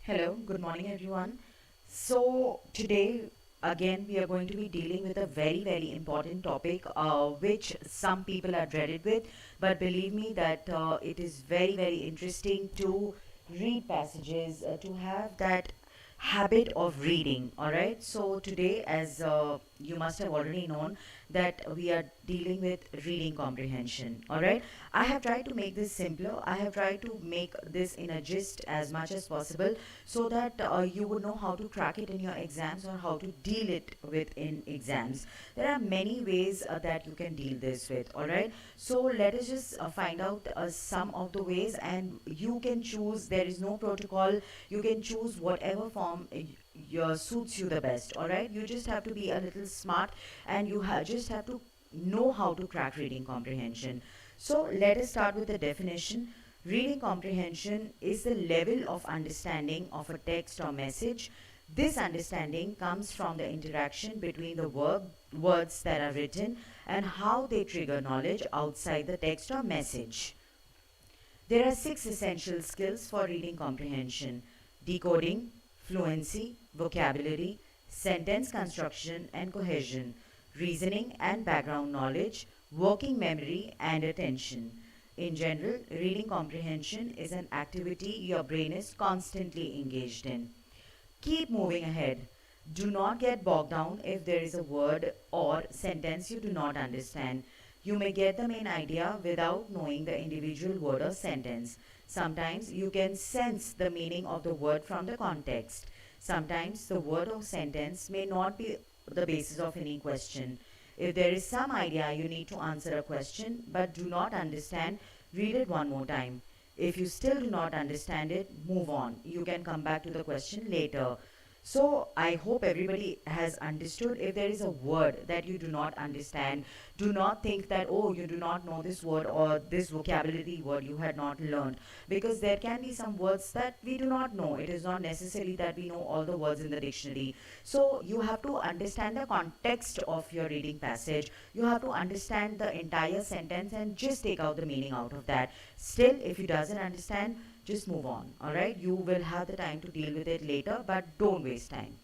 Hello, good morning everyone. So, today again we are going to be dealing with a very important topic which some people are dreaded with, but believe me that it is very interesting to read passages, to have that habit of reading. All right, so today, as you must have already known, that we are dealing with reading comprehension. All right, I have tried to make this simpler. I have tried to make this in a gist as much as possible so that you would know how to crack it in your exams or how to deal it with in exams. There are many ways that you can deal this with. All right, so let us just find out some of the ways, and you can choose. There is no protocol. You can choose whatever form suits you the best. All right, you just have to be a little smart, and you just have to know how to crack reading comprehension. So let us start with the definition. Reading comprehension is the level of understanding of a text or message. This understanding comes from the interaction between the words that are written and how they trigger knowledge outside the text or message. There are six essential skills for reading comprehension: decoding, fluency, vocabulary, sentence construction and cohesion, reasoning and background knowledge, working memory, and attention. In general, reading comprehension is an activity your brain is constantly engaged in. Keep moving ahead. Do not get bogged down if there is a word or sentence you do not understand. You may get the main idea without knowing the individual word or sentence. Sometimes you can sense the meaning of the word from the context. Sometimes the word or sentence may not be the basis of any question. If there is some idea you need to answer a question but do not understand, read it one more time. If you still do not understand it, move on. You can come back to the question later. So, I hope everybody has understood. If there is a word that you do not understand, do not think that, oh, you do not know this word or this vocabulary word you had not learned. Because there can be some words that we do not know. It is not necessary that we know all the words in the dictionary. So, you have to understand the context of your reading passage. You have to understand the entire sentence and just take out the meaning out of that. Still, if you doesn't understand, just move on. All right, you will have the time to deal with it later, but don't waste time.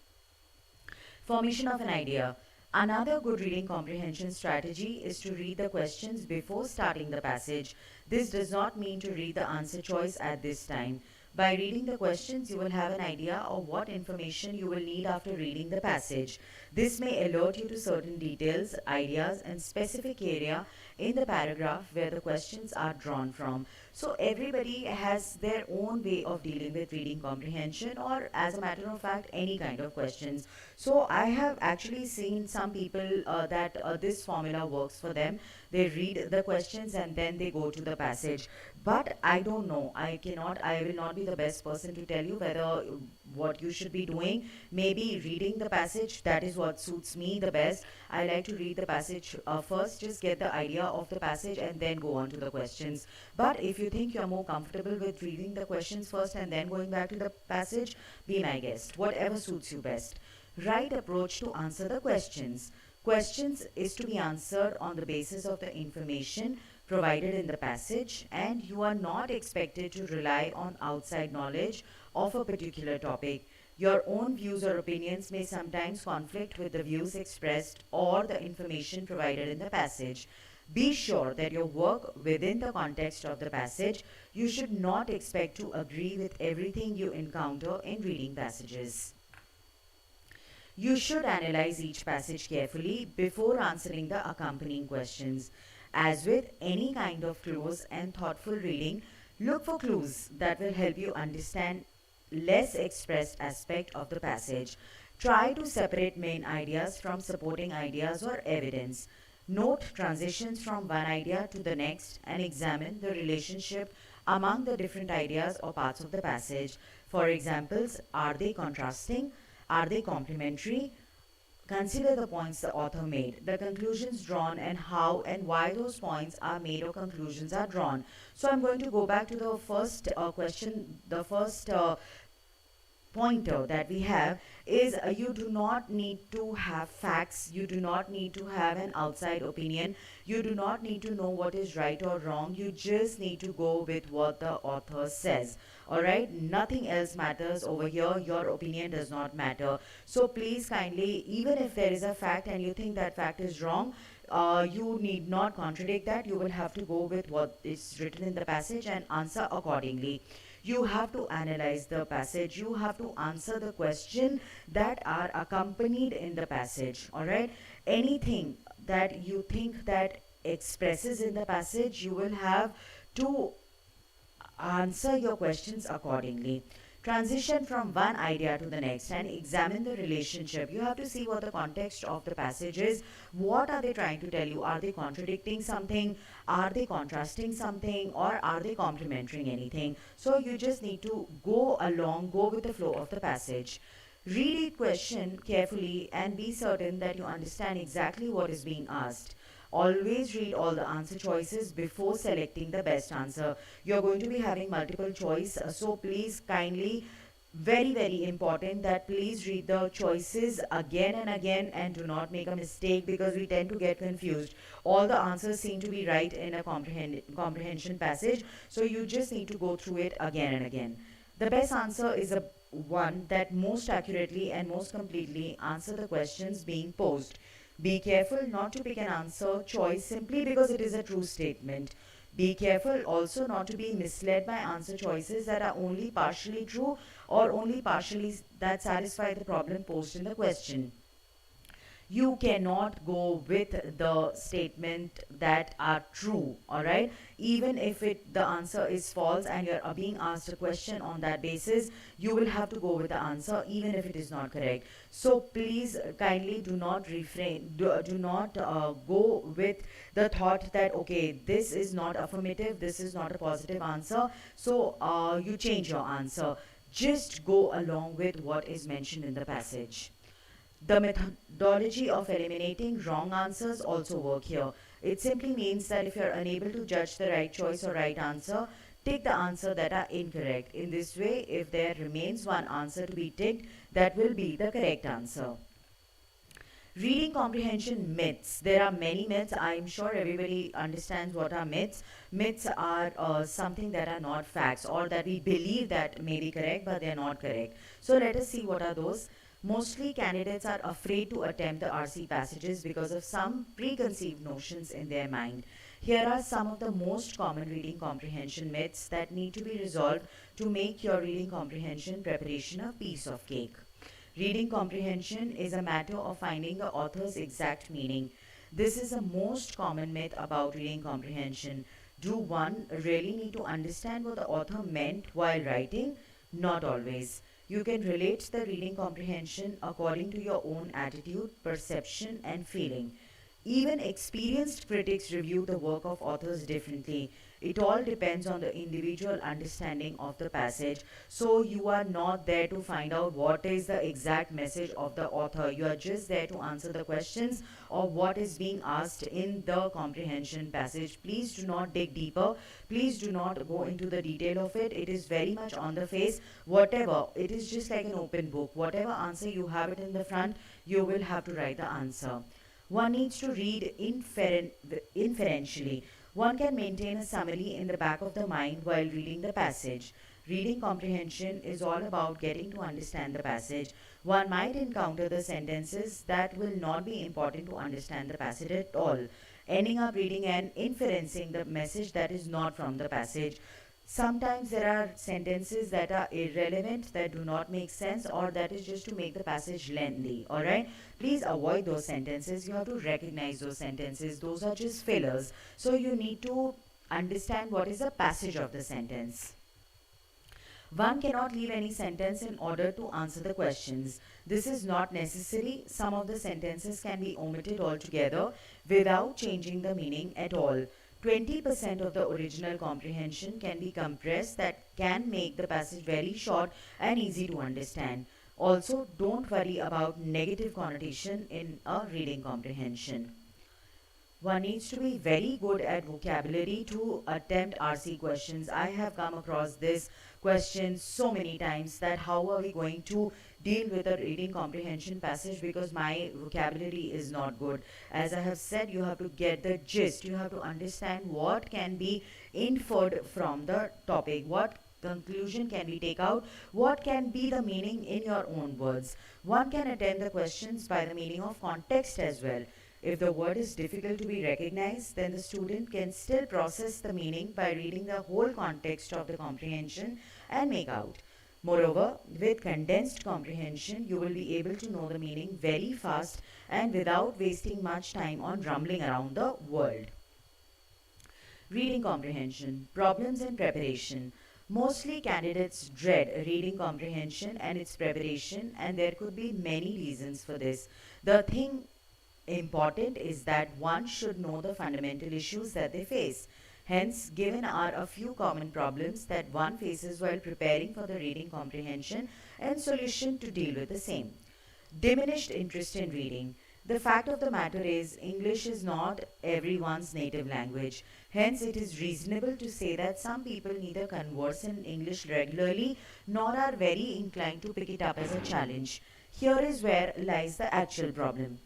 Formation of an idea. Another good reading comprehension strategy is to read the questions before starting the passage. This does not mean to read the answer choice at this time. By reading the questions, you will have an idea of what information you will need after reading the passage. This may alert you to certain details, ideas, and specific area in the paragraph where the questions are drawn from. So, everybody has their own way of dealing with reading comprehension, or as a matter of fact, any kind of questions. So, I have actually seen some people that this formula works for them. They read the questions and then they go to the passage. But I don't know. I will not be the best person to tell you whether what you should be doing. Maybe reading the passage, that is what suits me the best. I like to read the passage first, just get the idea of the passage and then go on to the questions. But if you think you're more comfortable with reading the questions first and then going back to the passage, be my guest. Whatever suits you best. Right approach to answer the questions. Questions is to be answered on the basis of the information provided in the passage, and you are not expected to rely on outside knowledge of a particular topic. Your own views or opinions may sometimes conflict with the views expressed or the information provided in the passage. Be sure that you work within the context of the passage. You should not expect to agree with everything you encounter in reading passages. You should analyze each passage carefully before answering the accompanying questions. As with any kind of close and thoughtful reading, look for clues that will help you understand less expressed aspect of the passage. Try to separate main ideas from supporting ideas or evidence. Note transitions from one idea to the next and examine the relationship among the different ideas or parts of the passage. For examples, are they contrasting? Are they complementary? Consider the points the author made, the conclusions drawn, and how and why those points are made or conclusions are drawn. So I'm going to go back to the first question, the first pointer that we have is you do not need to have facts, you do not need to have an outside opinion, you do not need to know what is right or wrong, you just need to go with what the author says. All right, nothing else matters over here. Your opinion does not matter. So please kindly, even if there is a fact and you think that fact is wrong, you need not contradict that. You will have to go with what is written in the passage and answer accordingly. You have to analyze the passage. You have to answer the question that are accompanied in the passage. All right, anything that you think that expresses in the passage, you will have to answer your questions accordingly. Transition from one idea to the next and examine the relationship. You have to see what the context of the passage is. What are they trying to tell you? Are they contradicting something? Are they contrasting something? Or are they complementing anything? So you just need to go along, go with the flow of the passage. Read each question carefully and be certain that you understand exactly what is being asked. Always read all the answer choices before selecting the best answer. You're going to be having multiple choice, so please kindly, very very important that please read the choices again and again and do not make a mistake, because we tend to get confused. All the answers seem to be right in a comprehension passage, so you just need to go through it again and again. The best answer is a one that most accurately and most completely answer the questions being posed. Be careful not to pick an answer choice simply because it is a true statement. Be careful also not to be misled by answer choices that are only partially true or only partially that satisfy the problem posed in the question. You cannot go with the statement that are true, all right, even if it the answer is false and you're being asked a question on that basis, you will have to go with the answer even if it is not correct. So please kindly do not refrain, do not go with the thought that okay, this is not affirmative, this is not a positive answer, so you change your answer. Just go along with what is mentioned in the passage. The methodology of eliminating wrong answers also work here. It simply means that if you're unable to judge the right choice or right answer, tick the answer that are incorrect. In this way, if there remains one answer to be ticked, that will be the correct answer. Reading comprehension myths. There are many myths. I'm sure everybody understands what are myths. Myths are something that are not facts or that we believe that may be correct but they are not correct. So let us see what are those. Mostly candidates are afraid to attempt the RC passages because of some preconceived notions in their mind. Here are some of the most common reading comprehension myths that need to be resolved to make your reading comprehension preparation a piece of cake. Reading comprehension is a matter of finding the author's exact meaning. This is the most common myth about reading comprehension. Do one really need to understand what the author meant while writing? Not always. You can relate the reading comprehension according to your own attitude, perception, and feeling. Even experienced critics review the work of authors differently. It all depends on the individual understanding of the passage. So, you are not there to find out what is the exact message of the author. You are just there to answer the questions of what is being asked in the comprehension passage. Please do not dig deeper. Please do not go into the detail of it. It is very much on the face. Whatever, it is just like an open book. Whatever answer you have it in the front, you will have to write the answer. One needs to read inferentially. One can maintain a summary in the back of the mind while reading the passage. Reading comprehension is all about getting to understand the passage. One might encounter the sentences that will not be important to understand the passage at all, ending up reading and inferencing the message that is not from the passage. Sometimes there are sentences that are irrelevant, that do not make sense, or that is just to make the passage lengthy. Alright? Please avoid those sentences. You have to recognize those sentences. Those are just fillers. So you need to understand what is the passage of the sentence. One cannot leave any sentence in order to answer the questions. This is not necessary. Some of the sentences can be omitted altogether without changing the meaning at all. 20% of the original comprehension can be compressed, that can make the passage very short and easy to understand. Also, don't worry about negative connotation in a reading comprehension. One needs to be very good at vocabulary to attempt RC questions. I have come across this question so many times that how are we going to deal with a reading comprehension passage because my vocabulary is not good. As I have said, you have to get the gist. You have to understand what can be inferred from the topic, what conclusion can we take out? What can be the meaning in your own words? One can attempt the questions by the meaning of context as well. If the word is difficult to be recognized, then the student can still process the meaning by reading the whole context of the comprehension and make out. Moreover, with condensed comprehension, you will be able to know the meaning very fast and without wasting much time on rumbling around the world. Reading comprehension, problems in preparation. Mostly candidates dread reading comprehension and its preparation, and there could be many reasons for this. The thing important is that one should know the fundamental issues that they face. Hence, given are a few common problems that one faces while preparing for the reading comprehension and solution to deal with the same. Diminished interest in reading. The fact of the matter is, English is not everyone's native language. Hence, it is reasonable to say that some people neither converse in English regularly nor are very inclined to pick it up as a challenge. Here is where lies the actual problem.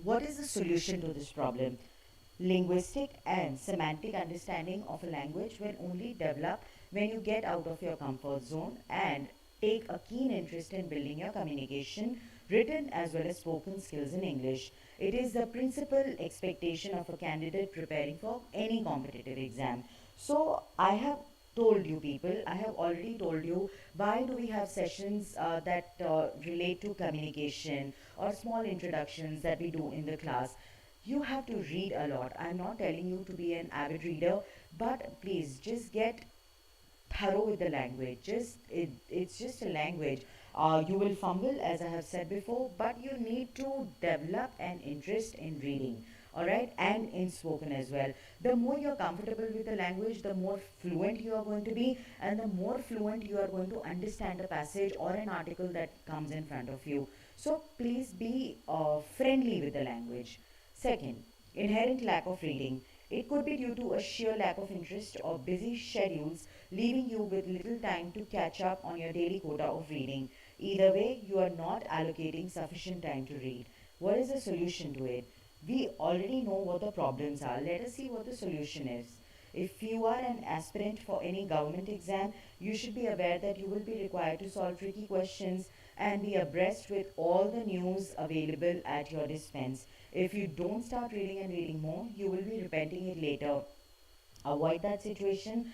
What is the solution to this problem? Linguistic and semantic understanding of a language will only develop when you get out of your comfort zone and take a keen interest in building your communication, written as well as spoken skills in English. It is the principal expectation of a candidate preparing for any competitive exam. So, I have told you people, I have already told you why do we have sessions that relate to communication or small introductions that we do in the class. You have to read a lot. I'm not telling you to be an avid reader, but please just get thorough with the language. It's just a language. You will fumble, as I have said before, but you need to develop an interest in reading. All right, and in spoken as well. The more you're comfortable with the language, the more fluent you are going to be, and the more fluent you are going to understand a passage or an article that comes in front of you. So please be friendly with the language. Second, inherent lack of reading. It could be due to a sheer lack of interest or busy schedules, leaving you with little time to catch up on your daily quota of reading. Either way, you are not allocating sufficient time to read. What is the solution to it? We already know what the problems are. Let us see what the solution is. If you are an aspirant for any government exam, you should be aware that you will be required to solve tricky questions and be abreast with all the news available at your dispense. If you don't start reading and reading more, you will be repenting it later. Avoid that situation.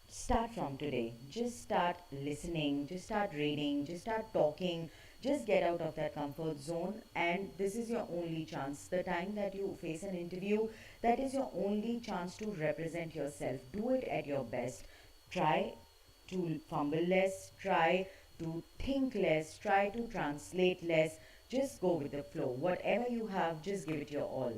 Start from today. Just start listening, just start reading, just start talking, just get out of that comfort zone. And this is your only chance. The time that you face an interview, that is your only chance to represent yourself. Do it at your best. Try to fumble less, try to think less, try to translate less. Just go with the flow. Whatever you have, just give it your all.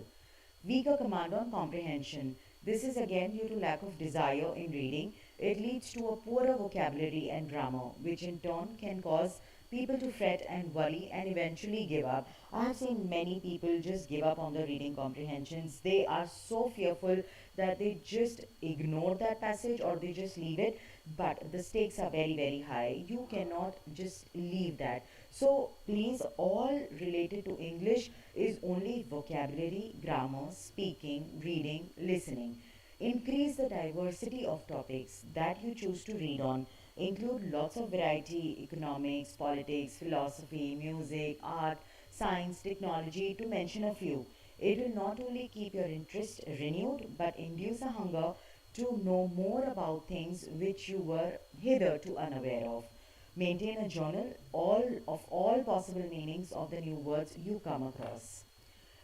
Weaker command on comprehension. This is again due to lack of desire in reading. It leads to a poorer vocabulary and grammar, which in turn can cause people to fret and worry and eventually give up. I have seen many people just give up on the reading comprehensions. They are so fearful that they just ignore that passage or they just leave it. But the stakes are very, very high. You cannot just leave that. So please, all related to English is only vocabulary, grammar, speaking, reading, listening. Increase the diversity of topics that you choose to read on. Include lots of variety: economics, politics, philosophy, music, art, science, technology, to mention a few. It will not only keep your interest renewed but induce a hunger to know more about things which you were hitherto unaware of. Maintain a journal all possible meanings of the new words you come across.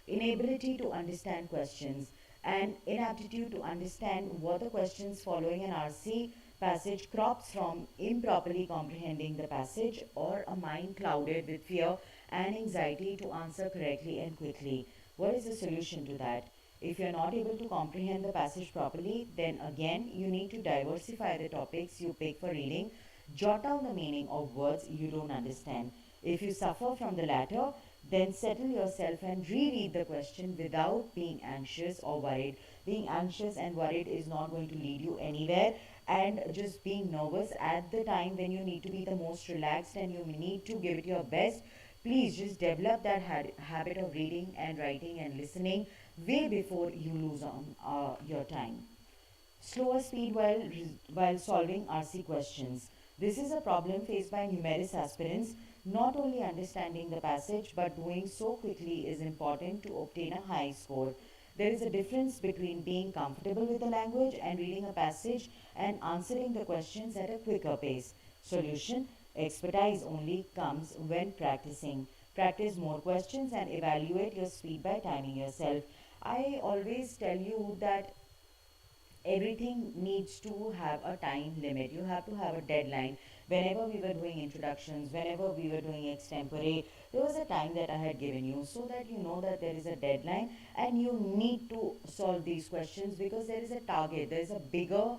Inability to understand questions and inaptitude to understand what the questions following an RC passage crops from improperly comprehending the passage or a mind clouded with fear and anxiety to answer correctly and quickly. What is the solution to that? If you're not able to comprehend the passage properly, then again you need to diversify the topics you pick for reading. Jot down the meaning of words you don't understand. If you suffer from the latter, then settle yourself and reread the question without being anxious or worried. Being anxious and worried is not going to lead you anywhere, and just being nervous at the time when you need to be the most relaxed and you need to give it your best. Please just develop that habit of reading and writing and listening way before you lose on your time. Slower speed while solving RC questions. This is a problem faced by numerous aspirants. Not only understanding the passage but doing so quickly is important to obtain a high score. There is a difference between being comfortable with the language and reading a passage and answering the questions at a quicker pace. Solution: expertise only comes when practicing. Practice more questions and evaluate your speed by timing yourself. I always tell you that everything needs to have a time limit. You have to have a deadline. Whenever we were doing introductions, whenever we were doing extempore, there was a time that I had given you so that you know that there is a deadline and you need to solve these questions because there is a target, there is a bigger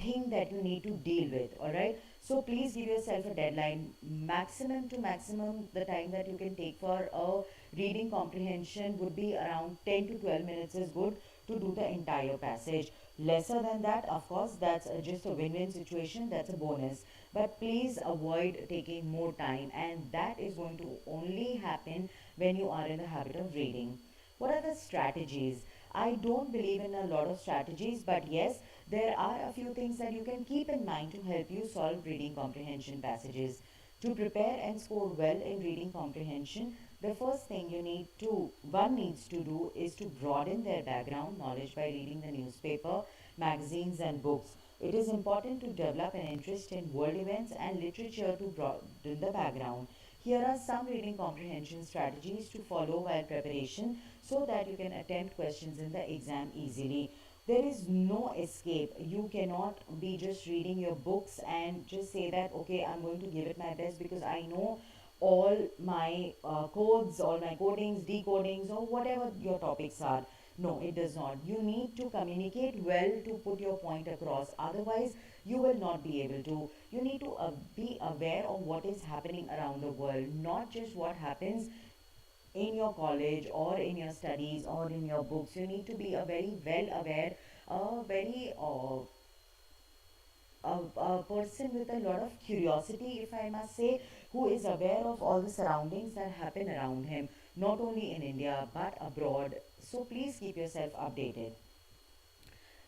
thing that you need to deal with. All right, so please give yourself a deadline. Maximum to maximum, the time that you can take for a reading comprehension would be around 10 to 12 minutes is good to do the entire passage. Lesser than that, of course, that's just a win-win situation, that's a bonus, but please avoid taking more time, and that is going to only happen when you are in the habit of reading. What are the strategies? I don't believe in a lot of strategies, but yes, there are a few things that you can keep in mind to help you solve reading comprehension passages. To prepare and score well in reading comprehension, the first thing one needs to do is to broaden their background knowledge by reading the newspaper, magazines, and books. It is important to develop an interest in world events and literature to broaden the background. Here are some reading comprehension strategies to follow while preparation so that you can attempt questions in the exam easily. There is no escape. You cannot be just reading your books and just say that, okay, I'm going to give it my best because I know all my codes, all my codings, decodings, or whatever your topics are. No, it does not. You need to communicate well to put your point across. Otherwise, you will not be able to. You need to be aware of what is happening around the world, not just what happens in your college or in your studies or in your books. You need to be a very well aware, very a person with a lot of curiosity, if I must say, who is aware of all the surroundings that happen around him, not only in India but abroad. So please keep yourself updated.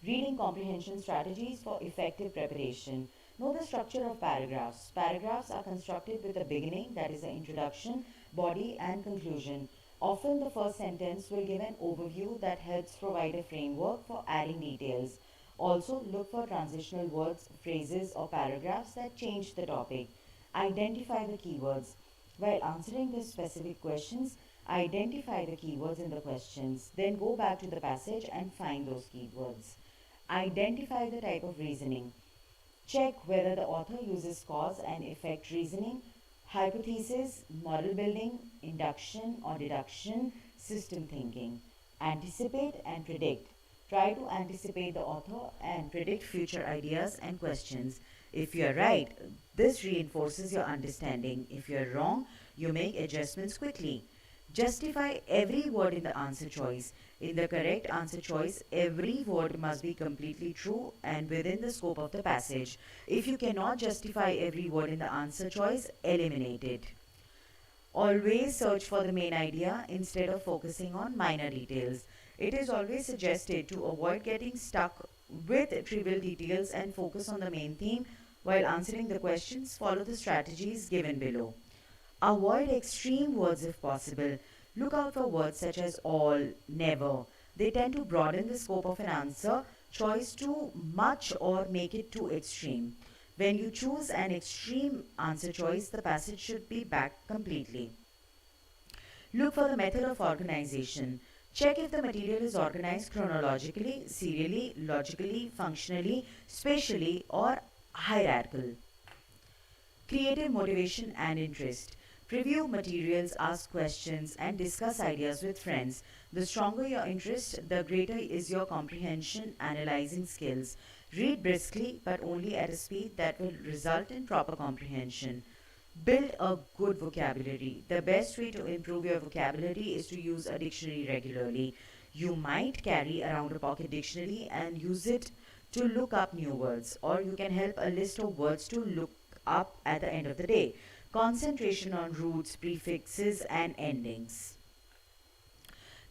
Reading comprehension strategies for effective preparation. Know the structure of paragraphs. Paragraphs are constructed with a beginning, that is the introduction, body, and conclusion. Often the first sentence will give an overview that helps provide a framework for adding details. Also, look for transitional words, phrases, or paragraphs that change the topic. Identify the keywords. While answering the specific questions, identify the keywords in the questions. Then go back to the passage and find those keywords. Identify the type of reasoning. Check whether the author uses cause and effect reasoning, hypothesis, model building, induction or deduction, system thinking. Anticipate and predict. Try to anticipate the author and predict future ideas and questions. If you are right, this reinforces your understanding. If you are wrong, you make adjustments quickly. Justify every word in the answer choice. In the correct answer choice, every word must be completely true and within the scope of the passage. If you cannot justify every word in the answer choice, eliminate it. Always search for the main idea instead of focusing on minor details. It is always suggested to avoid getting stuck with trivial details and focus on the main theme while answering the questions. Follow the strategies given below. Avoid extreme words if possible. Look out for words such as all, never. They tend to broaden the scope of an answer choice too much or make it too extreme. When you choose an extreme answer choice, the passage should be backed completely. Look for the method of organization. Check if the material is organized chronologically, serially, logically, functionally, spatially, or hierarchical. Creative motivation and interest. Review materials, ask questions, and discuss ideas with friends. The stronger your interest, the greater is your comprehension analyzing skills. Read briskly, but only at a speed that will result in proper comprehension. Build a good vocabulary. The best way to improve your vocabulary is to use a dictionary regularly. You might carry around a pocket dictionary and use it to look up new words, or you can help a list of words to look up at the end of the day. Concentration on roots, prefixes, and endings.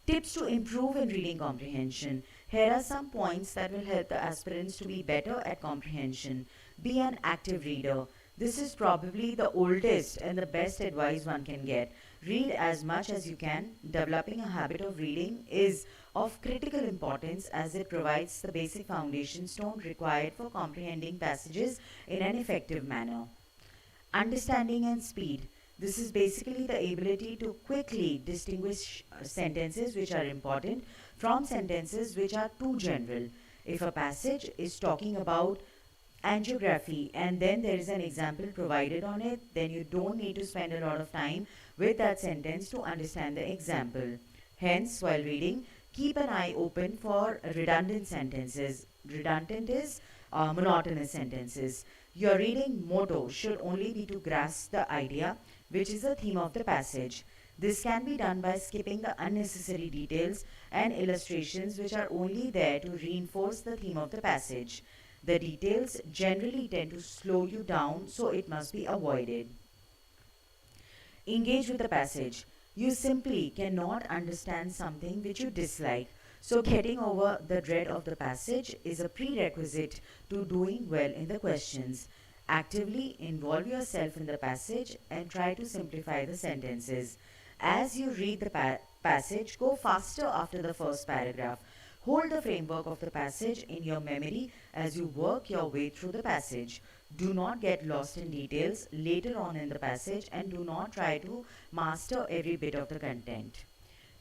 Tips to improve in reading comprehension. Here are some points that will help the aspirants to be better at comprehension. Be an active reader. This is probably the oldest and the best advice one can get. Read as much as you can. Developing a habit of reading is of critical importance as it provides the basic foundation stone required for comprehending passages in an effective manner. Understanding and speed. This is basically the ability to quickly distinguish sentences which are important from sentences which are too general. If a passage is talking about angiography and then there is an example provided on it, then you don't need to spend a lot of time with that sentence to understand the example. Hence, while reading, keep an eye open for redundant sentences. Redundant is monotonous sentences. Your reading motto should only be to grasp the idea, which is the theme of the passage. This can be done by skipping the unnecessary details and illustrations which are only there to reinforce the theme of the passage. The details generally tend to slow you down, so it must be avoided. Engage with the passage. You simply cannot understand something which you dislike. So, getting over the dread of the passage is a prerequisite to doing well in the questions. Actively involve yourself in the passage and try to simplify the sentences. As you read the passage, go faster after the first paragraph. Hold the framework of the passage in your memory as you work your way through the passage. Do not get lost in details later on in the passage and do not try to master every bit of the content.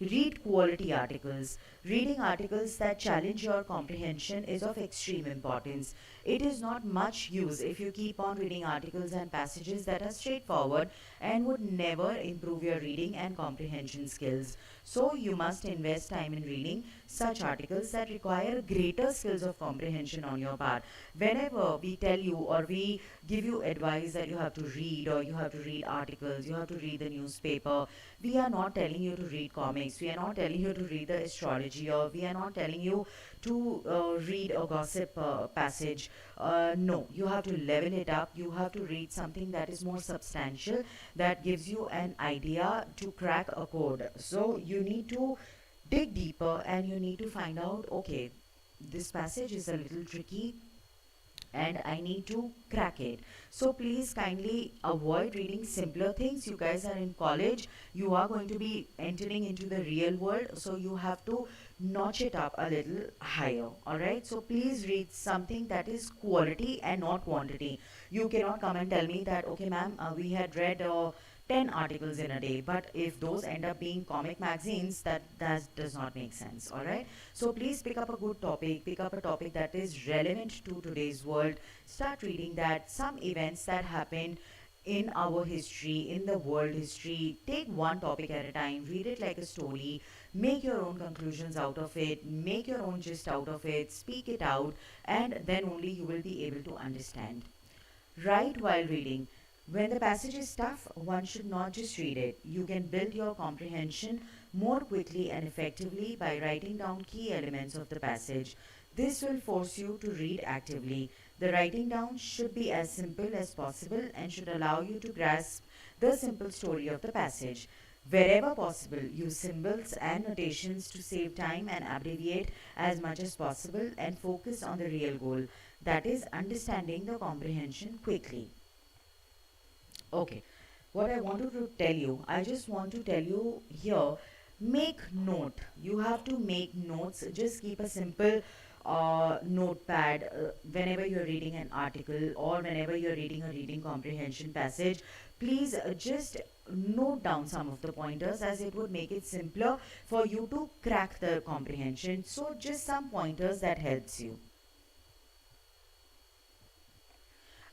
Read quality articles. Reading articles that challenge your comprehension is of extreme importance. It is not much use if you keep on reading articles and passages that are straightforward and would never improve your reading and comprehension skills. So, you must invest time in reading such articles that require greater skills of comprehension on your part. Whenever we tell you or we give you advice that you have to read or you have to read articles, you have to read the newspaper, we are not telling you to read comics, we are not telling you to read the astrology, or we are not telling you to read a gossip passage. No, you have to level it up. You have to read something that is more substantial, that gives you an idea to crack a code. So you need to dig deeper and you need to find out, okay, this passage is a little tricky and I need to crack it. So please kindly avoid reading simpler things. You guys are in college, you are going to be entering into the real world, so you have to notch it up a little higher. Alright, so please read something that is quality and not quantity. You cannot come and tell me that, okay, ma'am, we had read 10 articles in a day, but if those end up being comic magazines, that does not make sense. All right, so please pick up a good topic, pick up a topic that is relevant to today's world. Start reading that, some events that happened in our history, in the world history. Take one topic at a time, read it like a story, make your own conclusions out of it, make your own gist out of it, speak it out, and then only you will be able to understand. Write while reading. When the passage is tough, one should not just read it. You can build your comprehension more quickly and effectively by writing down key elements of the passage. This will force you to read actively. The writing down should be as simple as possible and should allow you to grasp the simple story of the passage. Wherever possible, use symbols and notations to save time and abbreviate as much as possible and focus on the real goal, that is, understanding the comprehension quickly. Okay, what I wanted to tell you, I just want to tell you here, make note. You have to make notes. Just keep a simple notepad whenever you're reading an article or whenever you're reading a reading comprehension passage. Please just note down some of the pointers, as it would make it simpler for you to crack the comprehension. So just some pointers that helps you.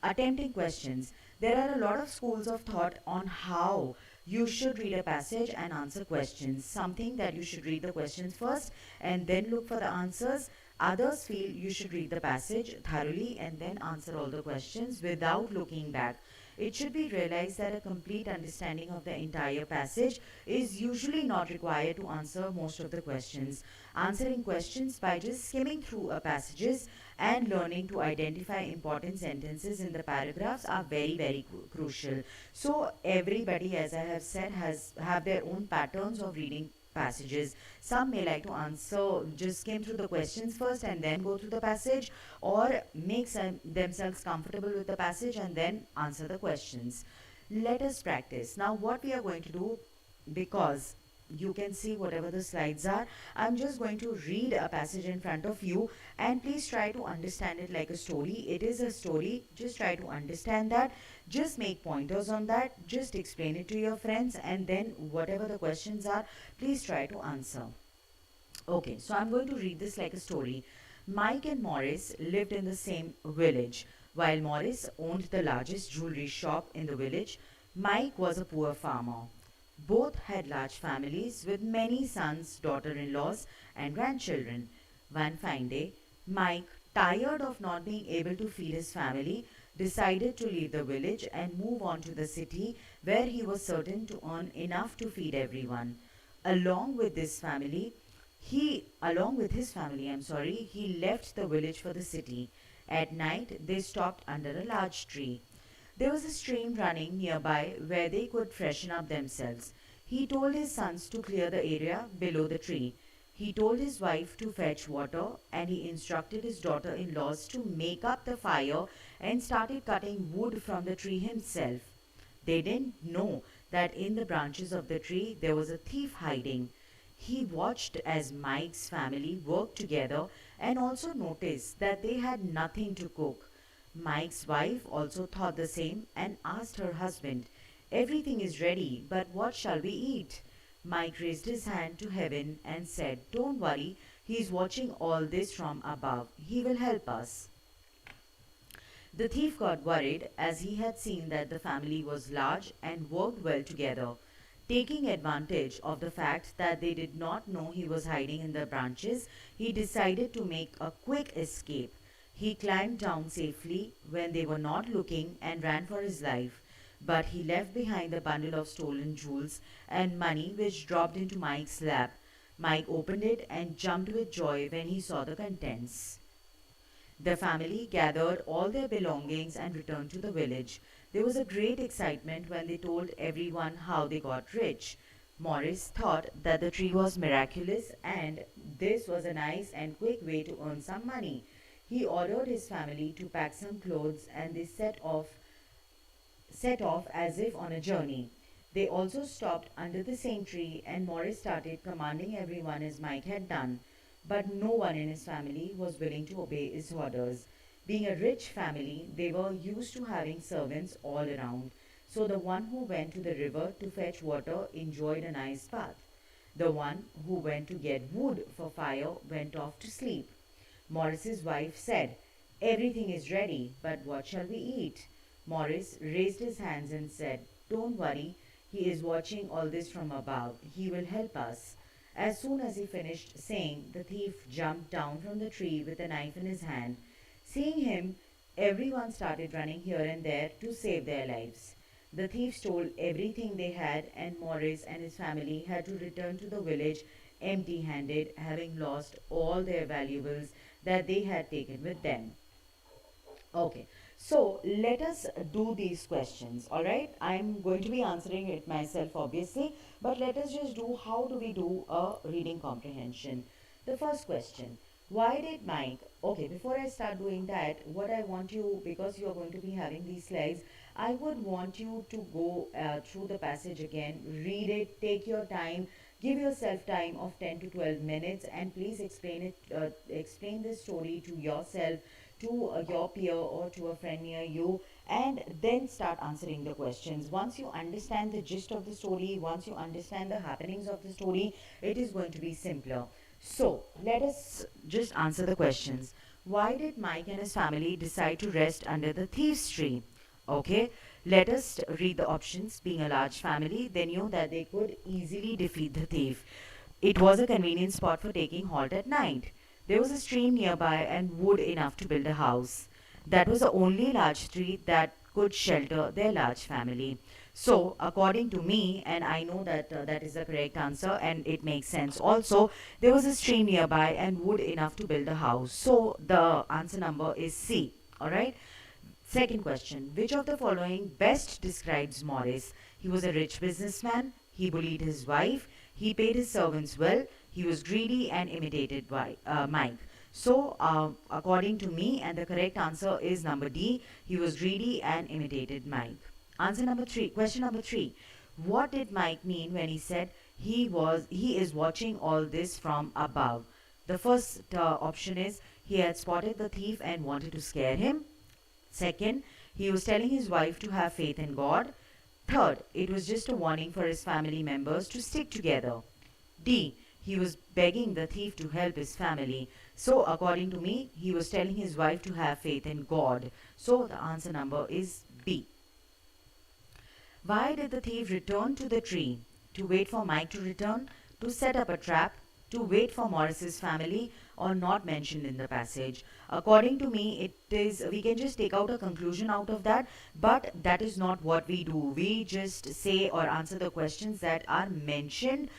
Attempting questions. There are a lot of schools of thought on how you should read a passage and answer questions. Something that you should read the questions first and then look for the answers. Others feel you should read the passage thoroughly and then answer all the questions without looking back. It should be realized that a complete understanding of the entire passage is usually not required to answer most of the questions. Answering questions by just skimming through a passages and learning to identify important sentences in the paragraphs are very crucial. So everybody, as I have said, has have their own patterns of reading passages. Some may like to answer, just skim through the questions first and then go through the passage, or make themselves comfortable with the passage and then answer the questions. Let us practice. Now, what we are going to do, because you can see whatever the slides are, I'm just going to read a passage in front of you, and please try to understand it like a story. It is a story, just try to understand that, just make pointers on that, just explain it to your friends, and then whatever the questions are, please try to answer. Okay, so I'm going to read this like a story. Mike and Morris lived in the same village. While Morris owned the largest jewelry shop in the village, Mike was a poor farmer. Both had large families with many sons, daughter in laws, and grandchildren. One fine day, Mike, tired of not being able to feed his family, decided to leave the village and move on to the city where he was certain to earn enough to feed everyone. Along with this family, Along with his family, he left the village for the city. At night, they stopped under a large tree. There was a stream running nearby where they could freshen up themselves. He told his sons to clear the area below the tree. He told his wife to fetch water, and he instructed his daughter in laws to make up the fire and started cutting wood from the tree himself. They didn't know that in the branches of the tree there was a thief hiding. He watched as Mike's family worked together and also noticed that they had nothing to cook. Mike's wife also thought the same and asked her husband, "Everything is ready, but what shall we eat?" Mike raised his hand to heaven and said, "Don't worry, he is watching all this from above. He will help us." The thief got worried as he had seen that the family was large and worked well together. Taking advantage of the fact that they did not know he was hiding in the branches, he decided to make a quick escape. He climbed down safely when they were not looking and ran for his life. But he left behind the bundle of stolen jewels and money which dropped into Mike's lap. Mike opened it and jumped with joy when he saw the contents. The family gathered all their belongings and returned to the village. There was a great excitement when they told everyone how they got rich. Morris thought that the tree was miraculous and this was a nice and quick way to earn some money. He ordered his family to pack some clothes and they set off as if on a journey. They also stopped under the same tree and Morris started commanding everyone as Mike had done. But no one in his family was willing to obey his orders. Being a rich family, they were used to having servants all around. So the one who went to the river to fetch water enjoyed a nice bath. The one who went to get wood for fire went off to sleep. Morris's wife said, "Everything is ready, but what shall we eat?" Morris raised his hands and said, "Don't worry, he is watching all this from above. He will help us." As soon as he finished saying, the thief jumped down from the tree with a knife in his hand. Seeing him, everyone started running here and there to save their lives. The thief stole everything they had, and Morris and his family had to return to the village empty handed, having lost all their valuables that they had taken with them. Okay, so let us do these questions. All right, I'm going to be answering it myself, obviously, but let us just do how do we do a reading comprehension. The first question, why did Mike? Okay, before I start doing that, what I want you, because you are going to be having these slides, I would want you to go through the passage again, read it, take your time, give yourself time of 10 to 12 minutes, and please explain this story to yourself, to your peer or to a friend near you, and then start answering the questions. Once you understand the gist of the story, once you understand the happenings of the story, it is going to be simpler. So let us just answer the questions. Why did Mike and his family decide to rest under the thief's tree? Okay, let us read the options. Being a large family, they knew that they could easily defeat the thief. It was a convenient spot for taking halt at night. There was a stream nearby and wood enough to build a house. That was the only large tree that could shelter their large family. So, according to me, and I know that that is the correct answer and it makes sense also, there was a stream nearby and wood enough to build a house. So, the answer number is C. Alright. Second question, which of the following best describes Morris? He was a rich businessman, he bullied his wife, He paid his servants well. He was greedy and imitated Mike. So, according to me, and the correct answer is number D. He was greedy and imitated Mike. Answer number three. Question number three. What did Mike mean when he said he is watching all this from above? The first option is he had spotted the thief and wanted to scare him. Second, he was telling his wife to have faith in God. Third, it was just a warning for his family members to stick together. D, he was begging the thief to help his family. So, according to me, he was telling his wife to have faith in God. So, the answer number is B. Why did the thief return to the tree? To wait for Mike to return? To set up a trap? To wait for Morris's family, or not mentioned in the passage? According to me, it is, we can just take out a conclusion out of that, but that is not what we do. We just say or answer the questions that are mentioned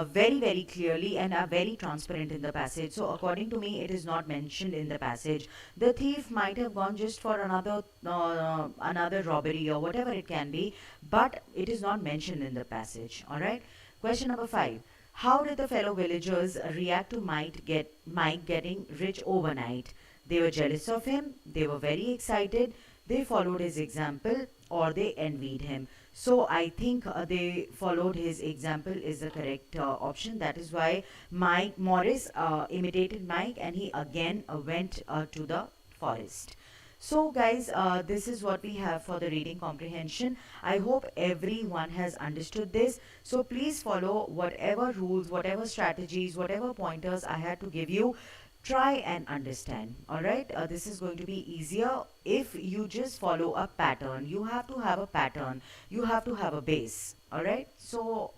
very, very clearly and are very transparent in the passage. So, according to me, it is not mentioned in the passage. The thief might have gone just for another robbery or whatever it can be, but it is not mentioned in the passage. All right. Question number 5. How did the fellow villagers react to Mike getting rich overnight? They were jealous of him, they were very excited, they followed his example, or they envied him. So I think they followed his example is the correct option. That is why Morris imitated Mike, and he again went to the forest. So, guys, this is what we have for the reading comprehension. I hope everyone has understood this. So, please follow whatever rules, whatever strategies, whatever pointers I had to give you. Try and understand. All right, this is going to be easier if you just follow a pattern. You have to have a pattern, you have to have a base. All right, so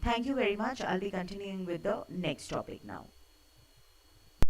thank you very much. I'll be continuing with the next topic now.